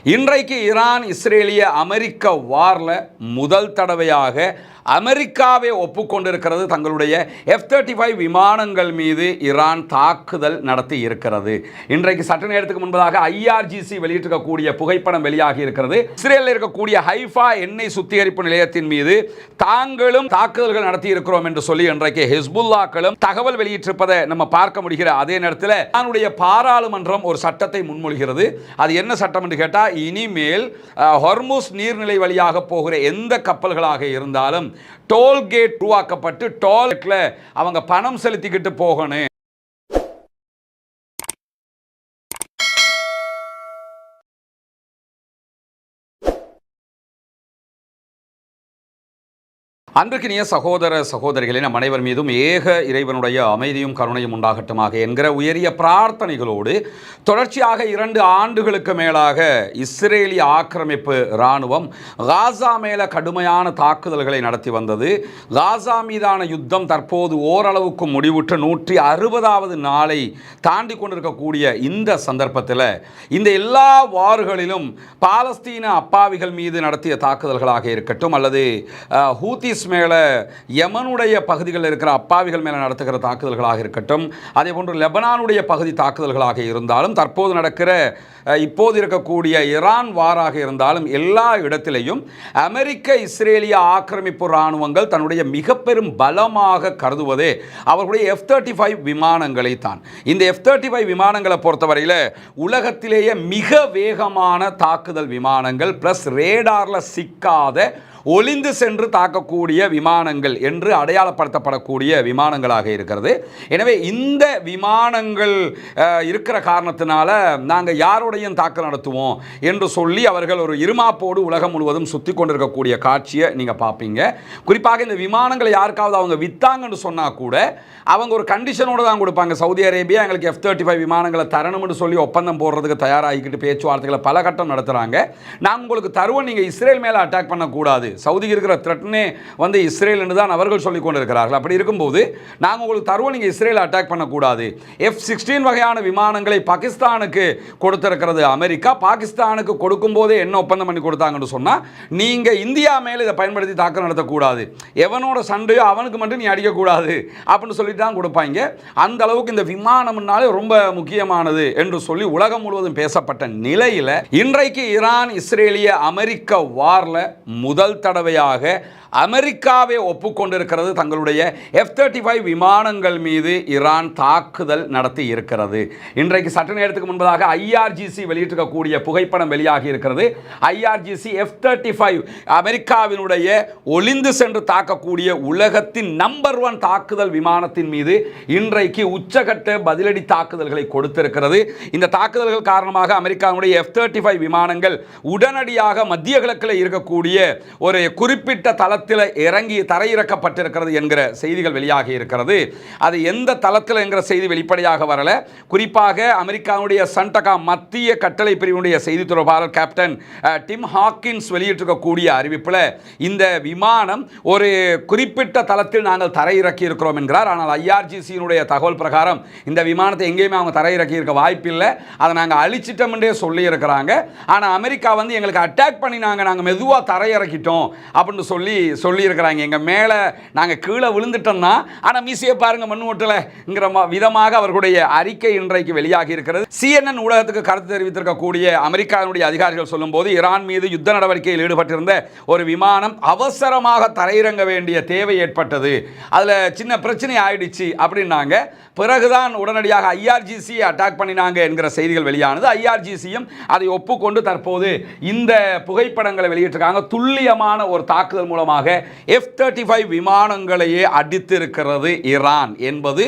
இன்றைக்கு ஈரான் இஸ்ரேலிய அமெரிக்க வாரில் முதல் தடவையாக அமெரிக்காவை ஒப்புக்கொண்டிருக்கிறது. தங்களுடைய F-35 விமானங்கள் மீது ஈரான் தாக்குதல் நடத்தி இருக்கிறது. இன்றைக்கு சற்று நேரத்துக்கு முன்பதாக IRGC வெளியிட்டிருக்கக்கூடிய புகைப்படம் வெளியாகி இருக்கிறது. இஸ்ரேலில் இருக்கக்கூடிய ஹைஃபா எண்ணெய் சுத்திகரிப்பு நிலையத்தின் மீது தாங்களும் தாக்குதல்கள் நடத்தி இருக்கிறோம் என்று சொல்லி இன்றைக்கு ஹிஸ்புல்லாக்களும் தகவல் வெளியிட்டிருப்பதை நம்ம பார்க்க முடிகிற அதே நேரத்தில் ஈரானுடைய பாராளுமன்றம் ஒரு சட்டத்தை முன்மொழிகிறது. அது என்ன சட்டம் என்று கேட்டால், இனிமேல் ஹொர்முஸ் நீர்நிலை வழியாக போகிற எந்த கப்பல்களாக இருந்தாலும் டோல்கேட் உருவாக்கப்பட்டு டோல்கேட்ல அவங்க பணம் செலுத்திக்கிட்டு போகணும். அன்றைக்கினிய சகோதர சகோதரிகளே, நம் அனைவர் மீதும் ஏக இறைவனுடைய அமைதியும் கருணையும் உண்டாகட்டுமாக என்கிற உயரிய பிரார்த்தனைகளோடு தொடர்ச்சியாக 2 ஆண்டுகளுக்கு மேலாக இஸ்ரேலிய ஆக்கிரமிப்பு இராணுவம் காசா மேல கடுமையான தாக்குதல்களை நடத்தி வந்தது. காசா மீதான யுத்தம் தற்போது ஓரளவுக்கு முடிவுற்று 160வது நாளை தாண்டி கொண்டிருக்கக்கூடிய இந்த சந்தர்ப்பத்தில் இந்த எல்லா வார்களிலும் பாலஸ்தீன அப்பாவிகள் மீது நடத்திய தாக்குதல்களாக இருக்கட்டும், அல்லது ஹூத்திஸ் மேலே யமனுடைய பகுதிகளில் இருக்கிற அப்பாவிகள் மேலே நடத்துகிற தாக்குதல்களாக இருக்கட்டும், அதே போன்று லெபனானுடைய பகுதி தாக்குதல்களாக இருந்தாலும், தற்போது நடக்கிற இப்போது இருக்கக்கூடிய ஈரான் வாராக இருந்தாலும், எல்லா இடத்திலையும் அமெரிக்க இஸ்ரேலிய ஆக்கிரமிப்பு இராணுவங்கள் தன்னுடைய மிக பெரும் பலமாக கருதுவதே அவர்களுடைய F-35 விமானங்களை தான். இந்த F-35 விமானங்களை பொறுத்தவரையில் உலகத்திலேயே மிக வேகமான தாக்குதல் விமானங்கள் பிளஸ் ரேடாரில் சிக்காத ஒளிந்து சென்று தாக்கக்கூடிய விமானங்கள் என்று அடையாளப்படுத்தப்படக்கூடிய விமானங்களாக இருக்கிறது. எனவே இந்த விமானங்கள் இருக்கிற காரணத்தினால நாங்கள் யாரோடையும் தாக்குதல் நடத்துவோம் என்று சொல்லி அவர்கள் ஒரு இருமாப்போடு உலகம் முழுவதும் சுற்றி கொண்டிருக்கக்கூடிய காட்சியை நீங்கள் பார்ப்பீங்க. குறிப்பாக இந்த விமானங்களை யாருக்காவது அவங்க விற்றாங்கன்னு சொன்னால் கூட அவங்க ஒரு கண்டிஷனோடு தான் கொடுப்பாங்க. சவுதி அரேபியா எங்களுக்கு F-35 விமானங்களை தரணும்னு சொல்லி ஒப்பந்தம் போடுறதுக்கு தயாராகிக்கிட்டு பேச்சுவார்த்தைகளை பல கட்டம் நடத்துகிறாங்க. நாங்கள் உங்களுக்கு தருவோம், நீங்கள் இஸ்ரேல் மேலே அட்டாக் பண்ணக்கூடாது. சவுதிக்கு இருக்கிற த்ரெட்னே வந்து இஸ்ரேல் என்று தான் அவர்கள் சொல்லிக் கொண்டிருக்கிறார்கள். அப்படி இருக்கும்போது நாங்கள் உங்களுக்கு தருவோம், நீங்கள் இஸ்ரேல் அட்டாக் பண்ணக்கூடாது. F-16 வகையான விமானங்களை பாகிஸ்தானுக்கு கொடுத்திருக்கிறது அமெரிக்கா. பாகிஸ்தானுக்கு கொடுக்கும் போதே என்ன ஒப்பந்தம் பண்ணி கொடுத்தாங்கன்னு சொன்னால், நீங்கள் இந்தியா மேலே இதை பயன்படுத்தி தாக்குதல் நடத்தக்கூடாது, எவனோட சண்டையோ அவனுக்கு மட்டும் நீ அடிக்கக்கூடாது அப்படின்னு சொல்லி தான் கொடுப்பாங்க. அந்த அளவுக்கு இந்த விமானம்னாலே ரொம்ப முக்கியமானது என்று சொல்லி உலகம் முழுவதும் பேசப்பட்ட நிலையில் இன்றைக்கு ஈரான் இஸ்ரேலிய அமெரிக்க வாரில் முதல் தடவையாக அமெரிக்காவை ஒப்புக்கொண்டிருக்கிறது. தங்களுடைய F-35 விமானங்கள் மீது ஈரான் தாக்குதல் நடத்தி இருக்கிறது. இன்றைக்கு சற்று நேரத்துக்கு முன்பதாக IRGC வெளியிட்டிருக்கக்கூடிய புகைப்படம் வெளியாகி இருக்கிறது. IRGC F-35 அமெரிக்காவினுடைய ஒளிந்து சென்று தாக்கக்கூடிய உலகத்தின் நம்பர் 1 தாக்குதல் விமானத்தின் மீது இன்றைக்கு உச்சகட்ட பதிலடி தாக்குதல்களை கொடுத்திருக்கிறது. இந்த தாக்குதல்கள் காரணமாக அமெரிக்காவுடைய F-35 விமானங்கள் உடனடியாக மத்திய கிழக்கில் இருக்கக்கூடிய ஒரு குறிப்பிட்ட தளத்தில் இறங்கி தரையிறக்கப்பட்டிருக்கிறது என்கிற செய்திகள் வெளியாகி இருக்கிறது. அது எந்த தளத்தில் என்கிற செய்தி வெளிப்படையாக வரல. குறிப்பாக அமெரிக்காவுடைய சண்டகா மத்திய கட்டளை பிரிவுடைய செய்தி தொடர்பாளர் கேப்டன் டிம் ஹாக்கின்ஸ் வெளியிட்டிருக்கக்கூடிய அறிவிப்பில் இந்த விமானம் ஒரு குறிப்பிட்ட தளத்தில் நாங்கள் தரையிறக்கி இருக்கிறோம் என்கிறார். ஆனால் IRGC-னுடைய தகவல் பிரகாரம் இந்த விமானத்தை எங்கேயுமே அவங்க தரையிறக்கி இருக்க வாய்ப்பில்லை, அதை நாங்கள் அழிச்சிட்டோம் என்றே சொல்லி இருக்கிறாங்க. ஆனால் அமெரிக்கா வந்து எங்களுக்கு அட்டாக் பண்ணினாங்க, நாங்கள் மெதுவாக தரையிறக்கிட்டோம் அப்படின்னு சொல்லியிருக்கிறாங்க. எங்கள் மேலே நாங்கள் கீழே விழுந்துட்டோம்னா, ஆனால் மீசியை பாருங்கள் மண் ஓட்டலைங்கிற விதமாக அவர்களுடைய அறிக்கை இன்றைக்கு வெளியாகி இருக்கிறது. CNN ஊடகத்துக்கு கருத்து தெரிவித்திருக்கக்கூடிய அமெரிக்காவினுடைய அதிகாரிகள் சொல்லும்போது, ஈரான் மீது யுத்த நடவடிக்கையில் ஈடுபட்டிருந்த ஒரு விமானம் அவசரமாக தரையிறங்க வேண்டிய தேவை ஏற்பட்டது, அதில் சின்ன பிரச்சனை ஆயிடுச்சு அப்படின்னாங்க. பிறகுதான் உடனடியாக IRGC அட்டாக் பண்ணினாங்க என்கிற செய்திகள் வெளியானது. IRGC-யும் அதை ஒப்புக்கொண்டு தற்போது இந்த புகைப்படங்களை வெளியிட்டிருக்காங்க. துல்லியமான ஒரு தாக்குதல் மூலமாக F-35 விமானங்களையே அடித்திருக்கிறது ஈரான் என்பது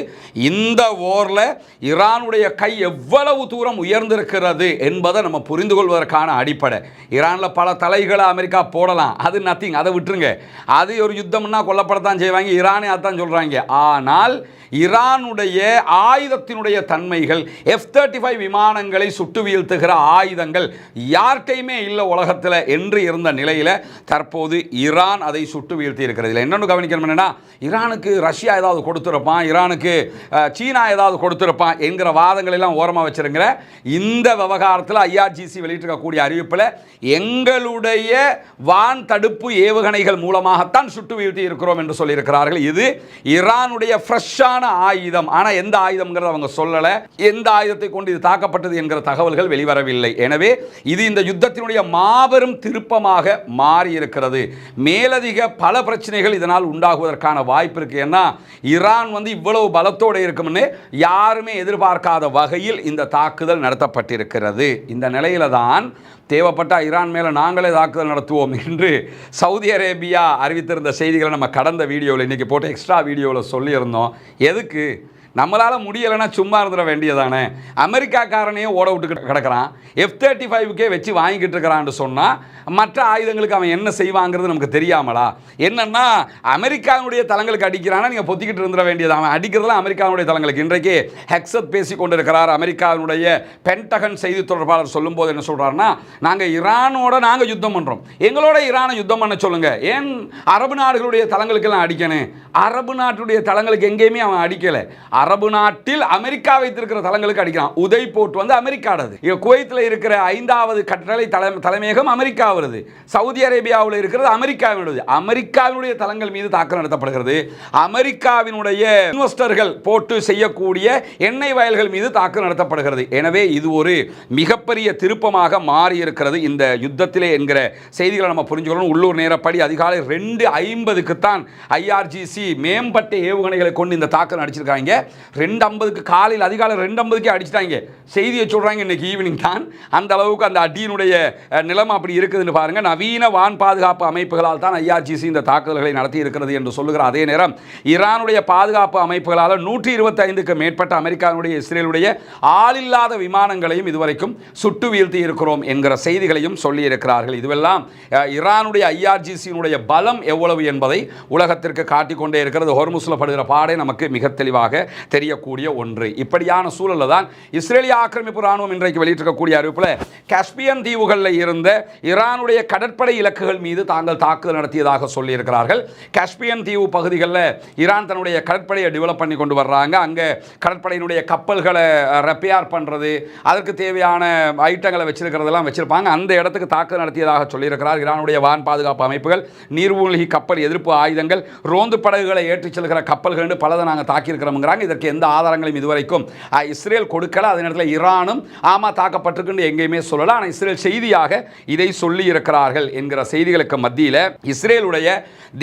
இந்த போரில் ஈரானுடைய கை எவ்வளவு தூரம் உயர்ந்திருக்கிறது என்பதை நம்ம புரிந்து கொள்வதற்கான அடிப்படை. ஈரானில் பல தலைகளை அமெரிக்கா போடலாம், அது நத்திங், அதை விட்டுருங்க. அது ஒரு யுத்தம்னா கொல்லப்படத்தான் செய்வாங்க, ஈரானே அதான் சொல்கிறாங்க. ஆனால் ஈரானுடைய ஆயுதத்தினுடைய தன்மைகள், F-35 விமானங்களை சுட்டு வீழ்த்துகிற ஆயுதங்கள் யார்கிட்டையுமே இல்லை உலகத்தில் என்று இருந்த நிலையில் தற்போது ஈரான் அதை அதை சுட்டு வீழ்த்தி இருக்கிறது. இல்லை இன்னொன்று கவனிக்கணும் என்னன்னா, ஈரானுக்கு ரஷ்யா ஏதாவது கொடுத்துருப்பான், ஈரானுக்கு சீனா ஏதாவது கொடுத்துருப்பான் என்கிற வாதங்கள் எல்லாம் ஓரமாக வச்சிருக்கிற இந்த விவகாரத்தில் ஐஆர்ஜிசி வெளியிட்டிருக்கக்கூடிய அறிவிப்பில் எங்களுடைய வான் தடுப்பு ஏவுகணைகள் மூலமாகத்தான் சுட்டு வீழ்த்தி இருக்கிறோம் என்று சொல்லியிருக்கிறார்கள். இது ஈரானுடைய ஃப்ரெஷ்ஷான ஆயுதம். ஆனால் எந்த ஆயுதம்ங்கிறத அவங்க சொல்லலை. எந்த ஆயுதத்தை கொண்டு இது தாக்கப்பட்டது என்கிற தகவல்கள் வெளிவரவில்லை. எனவே இது இந்த யுத்தத்தினுடைய மாபெரும் திருப்பமாக மாறி இருக்கிறது. மேலதிக பல பிரச்சனைகள் இதனால் உண்டாகுவதற்கான வாய்ப்பு இருக்கு. ஏன்னா ஈரான் இவ்வளவு பலத்தோடு இருக்கும்னு யாருமே எதிர்பார்க்காத வகையில் இந்த தாக்குதல் நடத்தப்பட்டிருக்கிறது. இந்த நிலையில தான் தேவைப்பட்ட ஈரான் மேலே நாங்களே தாக்குதல் நடத்துவோம் என்று சவுதி அரேபியா அறிவித்திருந்த செய்திகளை நம்ம கடந்த வீடியோவில் இன்றைக்கி போட்டு எக்ஸ்ட்ரா வீடியோவில் சொல்லியிருந்தோம். எதுக்கு? நம்மளால் முடியலைன்னா சும்மா இருந்துட வேண்டியதானே. அமெரிக்காக்காரனையே ஓட விட்டு கிடக்கிறான், F-35க்கே வச்சு வாங்கிக்கிட்டு இருக்கிறான்னு சொன்னால் மற்ற ஆயுதங்களுக்கு அவன் என்ன செய்வாங்கிறது நமக்கு தெரியாமலா? என்னன்னா அமெரிக்காவுடைய தளங்களுக்கு அடிக்கிறான்னா நீங்கள் பொத்திக்கிட்டு இருந்துட வேண்டியது. அவன் அடிக்கிறதுலாம் அமெரிக்காவுடைய தளங்களுக்கு. இன்றைக்கு ஹெக்ஸத் பேசி கொண்டிருக்கிறார். அமெரிக்காவுடைய பென்டகன் செய்தி தொடர்பாளர் சொல்லும்போது என்ன சொல்கிறாருன்னா, நாங்கள் ஈரானோட நாங்கள் யுத்தம் பண்ணுறோம், எங்களோட ஈரானை யுத்தம் பண்ண சொல்லுங்கள், ஏன் அரபு நாடுகளுடைய தளங்களுக்கெல்லாம் அடிக்கணும்? அரபு நாட்டுடைய தளங்களுக்கு எங்கேயுமே அவன் அடிக்கலை. அரபு நாட்டில் அமெரிக்கா வைத்திருக்கிற தளங்களுக்கு அடிக்கிறான். உதய் போர்ட் அமெரிக்கானது. குவைத்தில் இருக்கிற 5வது கட்டளை தலைமையகம் அமெரிக்கா வருது. சவுதி அரேபியாவில் இருக்கிறது அமெரிக்காவினுடைய. அமெரிக்காவினுடைய தளங்கள் மீது தாக்குதல் நடத்தப்படுகிறது. அமெரிக்காவினுடைய இன்வெஸ்டர்கள் போட்டு செய்யக்கூடிய எண்ணெய் வயல்கள் மீது தாக்குதல் நடத்தப்படுகிறது. எனவே இது ஒரு மிகப்பெரிய திருப்பமாக மாறி இருக்கிறது இந்த யுத்தத்திலே என்கிற செய்திகளை நம்ம புரிஞ்சுக்கணும். உள்ளூர் நேரப்படி அதிகாலை 2:50க்கு தான் ஐஆர்ஜிசி மேம்பட்ட ஏவுகணைகளை கொண்டு இந்த தாக்குதல் அடிச்சிருக்காங்க. 2:50க்கு காலையில் அதிகாலை 2:50க்கே அடிச்சிட்டாங்க. செய்தியை சொல்கிறாங்க இன்னைக்கு ஈவினிங் தான். அந்த அளவுக்கு அந்த அடியினுடைய நிலைமை அப்படி இருக்குதுன்னு பாருங்க. நவீன வான் பாதுகாப்பு அமைப்புகளால் தான் ஐஆர்ஜிசி இந்த தாக்குதல்களை நடத்தி இருக்கிறது என்று சொல்லுகிற அதே நேரம் ஈரானுடைய பாதுகாப்பு அமைப்புகளால் 125க்கு மேற்பட்ட அமெரிக்காவுடைய இஸ்ரேலுடைய ஆளில்லாத விமானங்களையும் இதுவரைக்கும் சுட்டு வீழ்த்தி இருக்கிறோம் என்கிற செய்திகளையும் சொல்லி இருக்கிறார்கள். இதுவெல்லாம் ஈரானுடைய ஐஆர்ஜிசியினுடைய பலம் எவ்வளவு என்பதை உலகத்திற்கு காட்டிக்கொண்டே இருக்கிறது. ஹோர்முஸ்ல படுகிற பாடே நமக்கு மிக தெளிவாக தெரியக்கூடிய ஒன்று. இப்படியான சூழலில் தான் இஸ்ரேலிய ஆக்கிரமிப்பு ராணுவம் இன்றைக்கு வெளியிட்டிருக்கக்கூடிய அறிவிப்பில் காஸ்பியன் தீவுகளில் இருந்த ஈரானுடைய கடற்படை இலக்குகள் மீது தாங்கள் தாக்குதல் நடத்தியதாக சொல்லியிருக்கிறார்கள். காஸ்பியன் தீவு பகுதிகளில் ஈரான் தன்னுடைய கடற்படையை டெவலப் பண்ணி கொண்டு வர்றாங்க. அங்கே கடற்படையினுடைய கப்பல்களை ரெப்பேர் பண்ணுறது, அதற்கு தேவையான ஐட்டங்களை வச்சிருக்கிறதெல்லாம் வச்சிருப்பாங்க. அந்த இடத்துக்கு தாக்குதல் நடத்தியதாக சொல்லியிருக்கிறார். ஈரானுடைய வான் பாதுகாப்பு அமைப்புகள், நீர்மூழ்கி கப்பல் எதிர்ப்பு ஆயுதங்கள், ரோந்து படகுகளை ஏற்றிச் செல்கிற கப்பல்கள் பலதை நாங்கள் தாக்கியிருக்கிறோங்கிறாங்க. இதற்கு எந்த ஆதாரங்களையும் இதுவரைக்கும் இஸ்ரேல் கொடுக்கல. அதே நேரத்தில் ஈரானும் ஆமா தாக்கப்பட்டிருக்கு எங்கேயுமே சொல்லல. ஆனால் இஸ்ரேல் செய்தியாக இதை சொல்லி இருக்கிறார்கள் என்கிற செய்திகளுக்கு மத்தியில் இஸ்ரேலுடைய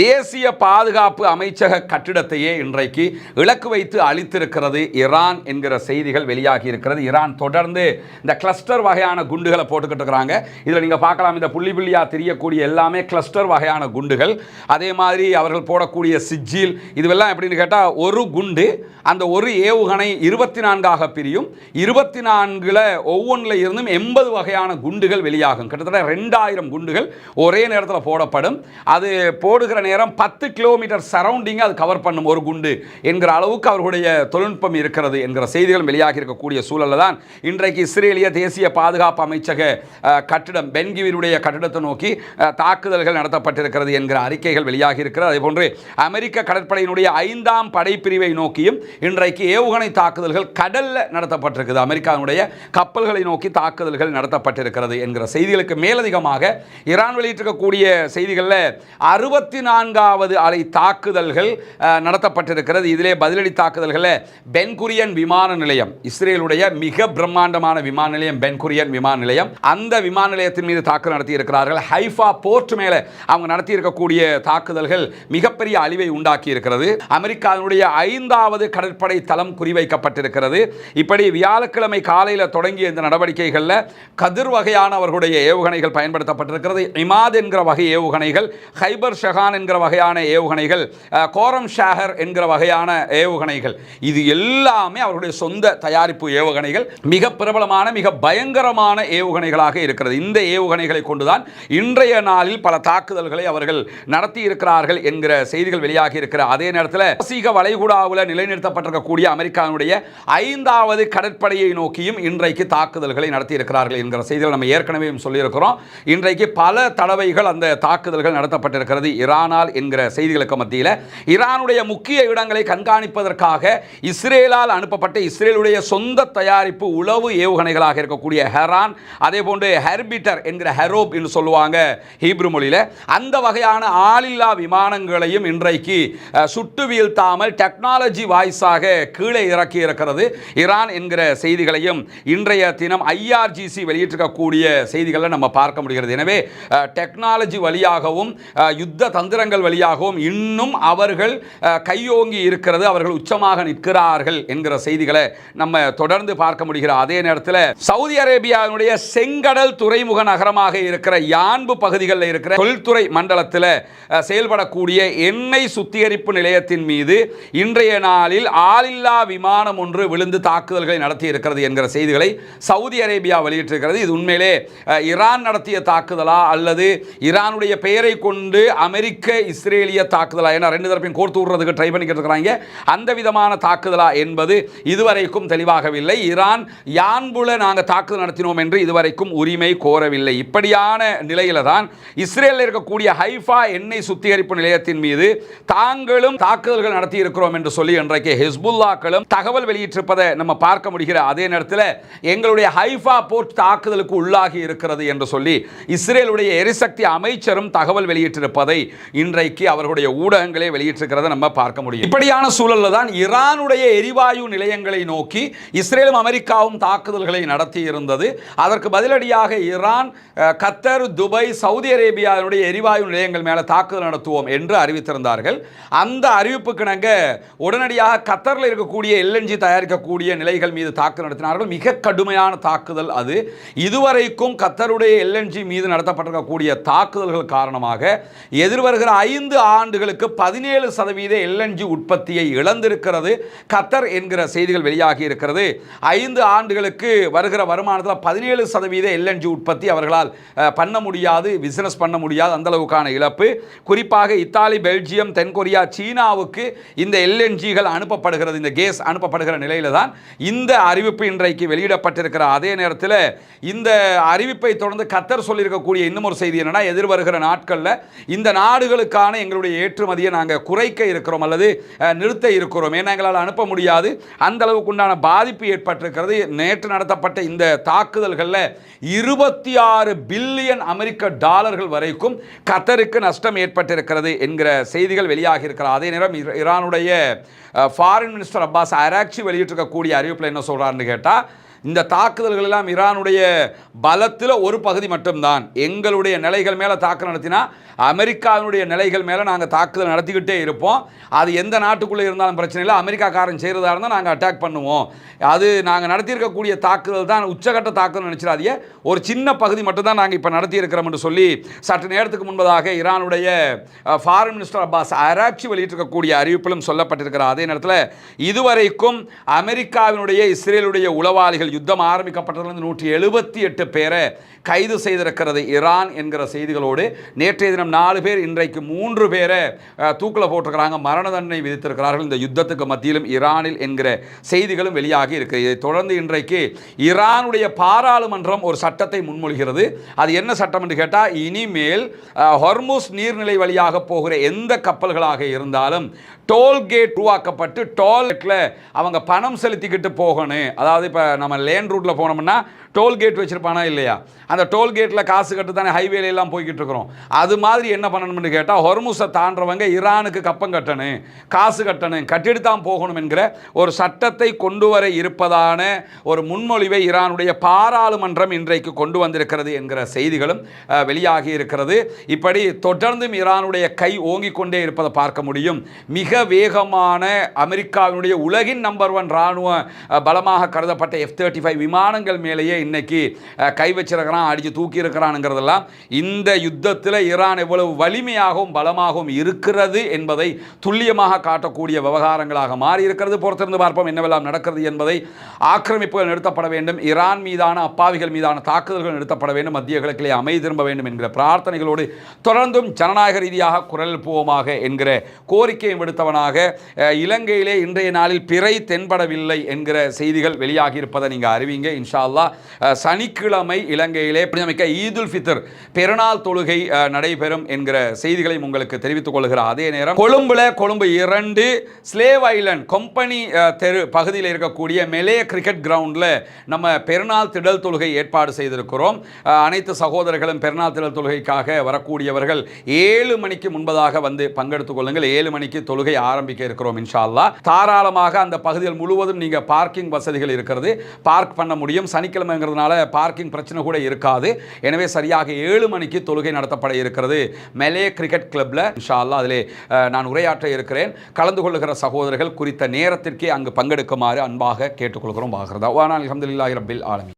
தேசிய பாதுகாப்பு அமைச்சக கட்டிடத்தையே இன்றைக்கு இலக்கு வைத்து அழித்திருக்கிறது ஈரான் என்கிற செய்திகள் வெளியாகி இருக்கிறது. ஈரான் தொடர்ந்து இந்த கிளஸ்டர் வகையான குண்டுகளை போட்டுக்கிட்டு இருக்கிறாங்க. இதில் நீங்கள் பார்க்கலாம், இந்த புள்ளி புள்ளியாக தெரியக்கூடிய எல்லாமே கிளஸ்டர் வகையான குண்டுகள். அதே மாதிரி அவர்கள் போடக்கூடிய சிஜில் இதுவெல்லாம் எப்படின்னு கேட்டால், ஒரு குண்டு அந்த ஒரு ஏவுகணை 24ஆக பிரியும். 24ல் ஒவ்வொன்றில் இருந்தும் 80 வகையான குண்டுகள் வெளியாகும். கிட்டத்தட்ட 2000 குண்டுகள் ஒரே நேரத்தில் போடப்படும். அது போடுகிற நேரம் 10 கிலோமீட்டர் சரௌண்டிங் அது கவர் பண்ணும் ஒரு குண்டு என்கிற அளவுக்கு அவர்களுடைய தொழில்நுட்பம் இருக்கிறது என்கிற செய்திகள் வெளியாகி இருக்கக்கூடிய சூழலில் தான் இன்றைக்கு இஸ்ரேலிய தேசிய பாதுகாப்பு அமைச்சக கட்டிடம் பென்கிவிருடைய கட்டிடத்தை நோக்கி தாக்குதல்கள் நடத்தப்பட்டிருக்கிறது என்கிற அறிக்கைகள் வெளியாகி இருக்கிறது. அதேபோன்று அமெரிக்க கடற்படையினுடைய 5ஆம் படைப்பிரிவை நோக்கியும் இன்றைக்கு ஏவுகணை தாக்குதல்கள் கடல்ல நடத்தப்பட்டிருக்கிறது. அமெரிக்காவுடைய கப்பல்களை நோக்கி தாக்குதல்கள் நடத்தப்பட்டிருக்கிறது என்கிற செய்திகளுக்கு மேலதிகமாக ஈரான் வெளியிட்டிருக்கக்கூடிய செய்திகளில் 64வது அலை தாக்குதல்கள் நடத்தப்பட்டிருக்கிறது. இதிலே பதிலடி தாக்குதல்களில் பென்குரியன் விமான நிலையம், இஸ்ரேலுடைய மிக பிரம்மாண்டமான விமான நிலையம் பென்குரியன் விமான நிலையம், அந்த விமான நிலையத்தின் மீது தாக்குதல் நடத்தி இருக்கிறார்கள். ஹைஃபா போர்ட் மேலே அவங்க நடத்தி இருக்கக்கூடிய தாக்குதல்கள் மிகப்பெரிய அழிவை உண்டாக்கி இருக்கிறது. அமெரிக்காவுடைய 5வது கடற்படை தளம் குறிவைக்கப்பட்டிருக்கிறது. இப்படி வியாழக்கிழமை காலையில் தொடங்கிய இந்த நடவடிக்கைகளில் கதிர் வகையான அவர்களுடைய ஏவுகணைகள் பயன்படுத்தப்பட்டிருக்கிறது. இமாத் என்கிற வகை ஏவுகணைகள், ஹைபர் ஷஹான் என்கிற வகையான ஏவுகணைகள், கோரம் ஷாஹர் என்கிற வகையான ஏவுகணைகள், இது எல்லாமே அவர்களுடைய சொந்த தயாரிப்பு ஏவுகணைகள். மிக பிரபலமான மிக பயங்கரமான ஏவுகணைகளாக இருக்கிறது. இந்த ஏவுகணைகளை கொண்டுதான் இன்றைய நாளில் பல தாக்குதல்களை அவர்கள் நடத்தி இருக்கிறார்கள் என்கிற செய்திகள் வெளியாகி இருக்கிற அதே நேரத்தில் சீக வளைகுடாவில் நிலைநிறுத்தப்பட்ட நிறுத்தப்பட்டிருக்கக்கூடிய அமெரிக்காவுடைய 5வது கடற்படையை நோக்கியும் இன்றைக்கு தாக்குதல்களை நடத்தி இருக்கிறார்கள் என்கிற செய்திகள் நம்ம ஏற்கனவே சொல்லியிருக்கிறோம். இன்றைக்கு பல தடவைகள் அந்த தாக்குதல்கள் நடத்தப்பட்டிருக்கிறது ஈரானால் என்கிற செய்திகளுக்கு மத்தியில் ஈரானுடைய முக்கிய இடங்களை கண்காணிப்பதற்காக இஸ்ரேலால் அனுப்பப்பட்ட இஸ்ரேலுடைய சொந்த தயாரிப்பு உளவு ஏவுகணைகளாக இருக்கக்கூடிய ஹெரான், அதே போன்று ஹெர்பிட்டர் என்கிற ஹெரோப் என்று சொல்லுவாங்க ஹீப்ரு மொழியில், அந்த வகையான ஆளில்லா விமானங்களையும் இன்றைக்கு சுட்டு வீழ்த்தாமல் டெக்னாலஜி வாய்ஸாக கீழே இறக்கி இருக்கிறது ஈரான் என்கிற செய்திகளையும் இன்றைய தினம் IRGC வெளியிட்டிருக்கக்கூடிய செய்திகளை நம்ம பார்க்க முடிகிறது. எனவே டெக்னாலஜி வழியாகவும் யுத்த தந்திரங்கள் வழியாகவும் இன்னும் அவர்கள் கையோங்கி இருக்கிறது, அவர்கள் உச்சமாக நிற்கிறார்கள் என்கிற செய்திகளை நம்ம தொடர்ந்து பார்க்க முடிகிறது. அதே நேரத்தில் சவுதி அரேபியாவுடைய செங்கடல் துறைமுக நகரமாக இருக்கிற யான்பு பகுதிகளில் இருக்கிற தொழில்துறை மண்டலத்தில் செயல்படக்கூடிய எண்ணெய் சுத்திகரிப்பு நிலையத்தின் மீது இன்றைய நாளில் ஆளில்லா விமானம் ஒன்று விழுந்து தாக்குதல்களை நடத்தி இருக்கிறது என்கிற செய்திகளை சவுதி அரேபியா வெளியிட்டிருக்கிறது. இது உண்மையிலே ஈரான் நடத்திய தாக்குதலா அல்லது ஈரானுடைய பெயரை கொண்டு அமெரிக்க இஸ்ரேலிய தாக்குதலா, ஏன்னா ரெண்டு தரப்பையும் கோர்த்து விடுறதுக்கு ட்ரை பண்ணிக்கிட்டு இருக்கிறாங்க, அந்த விதமான தாக்குதலா என்பது இதுவரைக்கும் தெளிவாகவில்லை. ஈரான் யான்புல நாங்கள் தாக்குதல் நடத்தினோம் என்று இதுவரைக்கும் உரிமை கோரவில்லை. இப்படியான நிலையில தான் இஸ்ரேலில் இருக்கக்கூடிய ஹைஃபா எண்ணெய் சுத்திகரிப்பு நிலையத்தின் மீது தாங்களும் தாக்குதல்கள் நடத்தி இருக்கிறோம் என்று சொல்லி இன்றைக்கு ஹிஸ்புல்லாக்களும் தகவல் வெளியிட்டிருப்பதை நம்ம பார்க்க முடிகிற அதே நேரத்தில் எங்களுடைய ஹைஃபா போர்ட் தாக்குதலுக்கு உள்ளாகி இருக்கிறது என்று சொல்லி இஸ்ரேலுடைய எரிசக்தி அமைச்சரும் தகவல் வெளியிட்டிருப்பதை இன்றைக்கு அவர்களுடைய ஊடகங்களே வெளியிட்டிருக்கிறதை நம்ம பார்க்க முடியும். இப்படியான சூழலில் தான் ஈரானுடைய எரிவாயு நிலையங்களை நோக்கி இஸ்ரேலும் அமெரிக்காவும் தாக்குதல்களை நடத்தி இருந்தது. அதற்கு பதிலடியாக ஈரான், கத்தர், துபாய், சவுதி அரேபியாவுடைய எரிவாயு நிலையங்கள் மேலே தாக்குதல் நடத்துவோம் என்று அறிவித்திருந்தார்கள். அந்த அறிவிப்புக்கு நாங்கள் உடனடியாக கத்தரில் இருக்கக்கூடிய LNG தயாரிக்கக்கூடிய நிலைகள் மீது தாக்குதல் நடத்தினார்கள். மிக கடுமையான தாக்குதல் அது. இதுவரைக்கும் கத்தருடைய LNG மீது நடத்தப்பட்டிருக்கக்கூடிய தாக்குதல்கள் காரணமாக எதிர்வருகிற 5 ஆண்டுகளுக்கு 17% LNG உற்பத்தியை இழந்திருக்கிறது கத்தர் என்கிற செய்திகள் வெளியாகி இருக்கிறது. 5 ஆண்டுகளுக்கு வருகிற வருமானத்தில் 17% LNG உற்பத்தி அவர்களால் பண்ண முடியாது, பிசினஸ் பண்ண முடியாது, அந்த அளவுக்கான இழப்பு. குறிப்பாக இத்தாலி, பெல்ஜியம், தென்கொரியா, சீனாவுக்கு இந்த LNGகள் அனுப்பப்படுகிறது, இந்த கேஸ் அனுப்பப்படுகிற நிலையில தான் இந்த அறிவிப்பு இன்றைக்கு வெளியிடப்பட்டிருக்கிற அதே நேரத்தில் இந்த அறிவிப்பை தொடர்ந்து கத்தர் சொல்லியிருக்கக்கூடிய இன்னும் ஒரு செய்தி என்னன்னா, எதிர்வருகிற நாட்களில் இந்த நாடுகளுக்கான எங்களுடைய ஏற்றுமதியை நாங்கள் குறைக்க இருக்கிறோம் அல்லது நிறுத்த இருக்கிறோம், ஏன்னா எங்களால் அனுப்ப முடியாது, அந்த அளவுக்கு உண்டான பாதிப்பு ஏற்பட்டிருக்கிறது. நேற்று நடத்தப்பட்ட இந்த தாக்குதல்களில் 26 பில்லியன் அமெரிக்க டாலர்கள் வரைக்கும் கத்தருக்கு நஷ்டம் ஏற்பட்டிருக்கிறது என்கிற செய்திகள் வெளியாகி இருக்கிற அதே நேரம் ஈரானுடைய ஃபாரின் மினிஸ்டர் அப்பாஸ் அராக்சி வெளியிட்டிருக்கக்கூடிய அறிவிப்பில் என்ன சொல்றாருன்னு கேட்டால், இந்த தாக்குதல்கள் எல்லாம் ஈரானுடைய பலத்தில் ஒரு பகுதி மட்டும்தான். எங்களுடைய நிலைகள் மேலே தாக்குதல் நடத்தினா அமெரிக்காவினுடைய நிலைகள் மேலே நாங்கள் தாக்குதல் நடத்திக்கிட்டே இருப்போம். அது எந்த நாட்டுக்குள்ளே இருந்தாலும் பிரச்சனை இல்லை, அமெரிக்காக்காரன் செய்கிறதா இருந்தால் நாங்கள் அட்டாக் பண்ணுவோம். அது நாங்கள் நடத்தியிருக்கக்கூடிய தாக்குதல் தான் உச்சகட்ட தாக்குதல் நினச்சிடாதீங்க, ஒரு சின்ன பகுதி மட்டும்தான் நாங்கள் இப்போ நடத்தியிருக்கிறோம் என்று சொல்லி சற்று நேரத்துக்கு முன்பதாக ஈரானுடைய ஃபாரின் மினிஸ்டர் அப்பாஸ் அராக்சி வெளியிட்டிருக்கக்கூடிய அறிவிப்பிலும் சொல்லப்பட்டிருக்கிற அதே நேரத்தில் இதுவரைக்கும் அமெரிக்காவினுடைய இஸ்ரேலுடைய உளவாளிகள் யுத்தம் ஆரம்பிக்கப்பட்டதிலிருந்து 178 பேரை கைது செய்திருக்கிறது ஈரான் என்கிற செய்திகளோடு நேற்றைய தினம் 4 பேர், இன்றைக்கு 3 பேரை தூக்கில் போட்டிருக்கிறாங்க, மரண தண்டனை விதித்திருக்கிறார்கள் இந்த யுத்தத்துக்கு மத்தியிலும் ஈரானில் என்கிற செய்திகளும் வெளியாகி இருக்கு. இதை தொடர்ந்து இன்றைக்கு ஈரானுடைய பாராளுமன்றம் ஒரு சட்டத்தை முன்மொழிகிறது. அது என்ன சட்டம் என்று கேட்டால், இனிமேல் ஹொர்முஸ் நீர்நிலை வழியாக போகிற எந்த கப்பல்களாக இருந்தாலும் டோல்கேட் உருவாக்கப்பட்டு டோல்கேட்டில் அவங்க பணம் செலுத்திக்கிட்டு போகணும். அதாவது இப்போ நம்ம லேண்ட் ரூட்டில் போனோம்னா டோல்கேட் வச்சுருப்பானா இல்லையா, அந்த டோல்கேட்டில் காசு கட்டு தானே ஹைவேல எல்லாம் போய்கிட்டு இருக்கிறோம். அது மாதிரி என்ன பண்ணணும்னு கேட்டால், ஹொர்முஸை தாண்டவங்க ஈரானுக்கு கப்பம் கட்டணும், காசு கட்டணும், கட்டிட்டு தான் போகணும் என்கிற ஒரு சட்டத்தை கொண்டு வர இருப்பதான ஒரு முன்மொழிவை ஈரானுடைய பாராளுமன்றம் இன்றைக்கு கொண்டு வந்திருக்கிறது என்கிற செய்திகளும் வெளியாகி இருக்கிறது. இப்படி தொடர்ந்தும் ஈரானுடைய கை ஓங்கிக் கொண்டே இருப்பதை பார்க்க முடியும். மிக வேகமான அமெரிக்காவினுடைய உலகின் நம்பர் 1 இராணுவ பலமாக கருதப்பட்ட F-35 F-35 விமானங்கள் மேலேயே இன்னைக்கு கை வச்சிருக்கிறான், அடித்து தூக்கி இருக்கிறான்ங்கிறதெல்லாம் இந்த யுத்தத்தில் ஈரான் எவ்வளவு வலிமையாகவும் பலமாகவும் இருக்கிறது என்பதை துல்லியமாக காட்டக்கூடிய விவகாரங்களாக மாறி இருக்கிறது. பொறுத்திருந்து பார்ப்போம் என்னவெல்லாம் நடக்கிறது என்பதை. ஆக்கிரமிப்புகள் நிறுத்தப்பட வேண்டும், ஈரான் மீதான அப்பாவிகள் மீதான தாக்குதல்கள் நிறுத்தப்பட வேண்டும், மத்திய கிழக்கிலே அமைதி திரும்ப வேண்டும் என்கிற பிரார்த்தனைகளோடு தொடர்ந்தும் ஜனநாயக ரீதியாக குரல் எழுப்புவோமாக என்கிற கோரிக்கையை விடுத்தவனாக இலங்கையிலே இன்றைய நாளில் பிறை தென்படவில்லை என்கிற செய்திகள் வெளியாகி இருப்பதை நீங்க அறிவிங்க. இன்ஷா அல்லாஹ் சனிக்கிழமை இலங்கையிலே ஈதுல் ஃபித்ர் பெருநாள் தொழுகை நடைபெறும் என்கிற செய்திகளை உங்களுக்கு தெரிவித்துக் கொள்கிறார். அதே நேரம் கொழும்பு 2 ஸ்லேவ் ஐலண்ட் கம்பெனி தெரு பகுதியில் இருக்கக்கூடிய மெலே கிரிக்கெட் கிரவுண்டில் நம்ம பெருநாள் திடல் தொழுகை ஏற்பாடு செய்திருக்கிறோம். அனைத்து சகோதரர்களும் பெருநாள் திடல் தொழுகைக்காக வரக்கூடியவர்கள் 7 மணிக்கு முன்பதாக வந்து பங்கெடுத்துக் கொள்ளுங்கள். 7 மணிக்கு தொழுகை ஆரம்பிக்க இருக்கிறோம் இன்ஷா அல்லாஹ். தாராளமாக அந்த பகுதியில் முழுவதும் நீங்க பார்க்கிங் வசதிகள் இருக்கிறது, பார்க் பண்ண முடியும். சனிக்கிழமைங்கிறதுனால பார்க்கிங் பிரச்சனை கூட இருக்காது. எனவே சரியாக 7 மணிக்கு தொழுகை நடத்தப்பட இருக்கிறது மெலே கிரிக்கெட் கிளப்ல இன்ஷா அல்லாஹ். அதிலே நான் உரையாற்ற இருக்கிறேன். கலந்து கொள்ளுகிற சகோதரர்கள் குறித்த நேரத்திற்கே அங்கு பங்கெடுக்குமாறு அன்பாக கேட்டுக்கொள்கிறோம். அல்ஹம்துலில்லாஹி ரப்பில் ஆலமீன்.